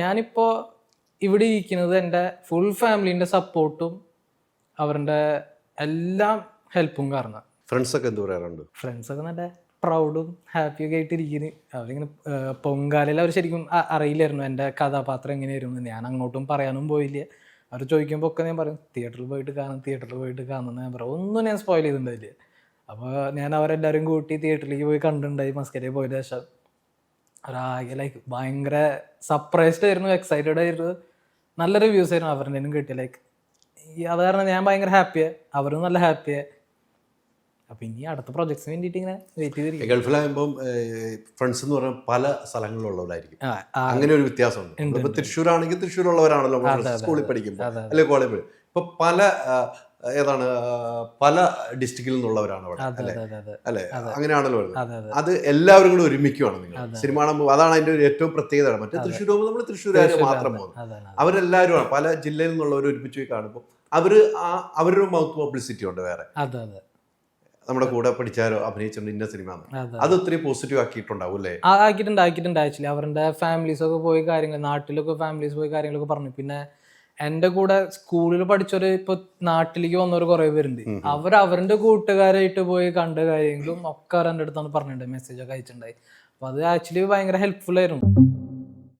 ഞാനിപ്പോൾ ഇവിടെ ഇരിക്കുന്നത് എൻ്റെ ഫുൾ ഫാമിലീൻ്റെ സപ്പോർട്ടും അവരുടെ എല്ലാം ഹെൽപ്പും കാരണം. ഫ്രണ്ട്സൊക്കെ എന്ത് പറയാറുണ്ട്? ഫ്രണ്ട്സൊക്കെ നല്ല പ്രൗഡും ഹാപ്പിയൊക്കെ ആയിട്ട് ഇരിക്കുന്നു. അവരിങ്ങനെ പൊങ്കാലയിൽ അവർ ശരിക്കും അറിയില്ലായിരുന്നു എൻ്റെ കഥാപാത്രം എങ്ങനെയായിരുന്നു. ഞാൻ അങ്ങോട്ടും പറയാനും പോയില്ല. അവർ ചോദിക്കുമ്പോൾ ഒക്കെ ഞാൻ പറയും തിയേറ്ററിൽ പോയിട്ട് കാണുന്ന ഞാൻ പറയും. ഒന്നും ഞാൻ സ്പോയിൽ ചെയ്തിട്ടുണ്ടായില്ല. അപ്പോൾ ഞാൻ അവരെല്ലാവരും കൂട്ടി തിയേറ്ററിലേക്ക് പോയി കണ്ടിട്ടുണ്ടായി. മസ്കരയിൽ പോയതിന് ശേഷം ഒരാകെ ലൈക്ക് ഭയങ്കര സർപ്രൈസ്ഡ് ആയിരുന്നു, എക്സൈറ്റഡ് ആയിരുന്നു. നല്ല റിവ്യൂസ് ആയിരുന്നു അവരുടെ കിട്ടിയ. ലൈക്ക് അത് കാരണം ഞാൻ ഭയങ്കര ഹാപ്പിയാണ്, അവരും നല്ല ഹാപ്പിയാണ്. അപ്പൊ ഇനി അടുത്ത പ്രൊജക്ട്സിന് വേണ്ടിയിട്ട് ഇങ്ങനെ വെയിറ്റ് ചെയ്തിരിക്കും. ഗൾഫിലാകുമ്പോൾ ഫ്രണ്ട്സ് എന്ന് പറഞ്ഞാൽ പല സ്ഥലങ്ങളിലുള്ളവരായിരിക്കും. അങ്ങനെ ഒരു വ്യത്യാസമുണ്ട്. ഇപ്പൊ തൃശ്ശൂരാണെങ്കിൽ തൃശ്ശൂരുള്ളവരാണല്ലോ സ്കൂളിൽ പഠിക്കുമ്പോൾ അല്ലെങ്കിൽ കോളേജിൽ. ഇപ്പൊ പല ഡിസ്ട്രിക്റ്റിൽ നിന്നുള്ളവരാണ് അവിടെ അല്ലെ? അങ്ങനെയാണല്ലോ വരുന്നത്. അത് എല്ലാവരും കൂടെ ഒരുമിക്കുവാണ് നിങ്ങൾ സിനിമ കാണുമ്പോൾ. അതാണ് അതിന്റെ ഏറ്റവും പ്രത്യേകത. മറ്റേ തൃശ്ശൂർ പോകുമ്പോൾ നമ്മൾ തൃശ്ശൂരുകാർ മാത്രം പോകുന്നു. അവരെല്ലാവരും പല ജില്ലയിൽ നിന്നുള്ളവർ ഒരുമിച്ച് പോയി കാണുമ്പോൾ അവരൊരു മൗത്ത് പബ്ലിസിറ്റി ഉണ്ട് വേറെ. നമ്മുടെ കൂടെ പഠിച്ചാരോ അഭിനയിച്ചിട്ടുണ്ട് ഇന്ന സിനിമ, അത് ഒത്തിരി പോസിറ്റീവ് ആക്കിയിട്ടുണ്ടാവും അല്ലേ? ആക്കിയിട്ടുണ്ട്. ആക്ച്വലി അവരുടെ ഫാമിലീസൊക്കെ പോയി കാര്യങ്ങൾ, നാട്ടിലൊക്കെ ഫാമിലീസ് പോയി കാര്യങ്ങളൊക്കെ പറഞ്ഞു. പിന്നെ എൻ്റെ കൂടെ സ്കൂളിൽ പഠിച്ചവര് ഇപ്പൊ നാട്ടിലേക്ക് വന്നവർ കുറെ പേരുണ്ട്. അവരുടെ കൂട്ടുകാരായിട്ട് പോയി കണ്ട കാര്യങ്ങളും ഒക്കെ അവരെൻ്റെ അടുത്താണ് പറഞ്ഞിട്ടുണ്ട്, മെസ്സേജ് ഒക്കെ അയച്ചിട്ടുണ്ടായി. അപ്പൊ അത് ആക്ച്വലി ഭയങ്കര ഹെൽപ്ഫുൾ ആയിരുന്നു.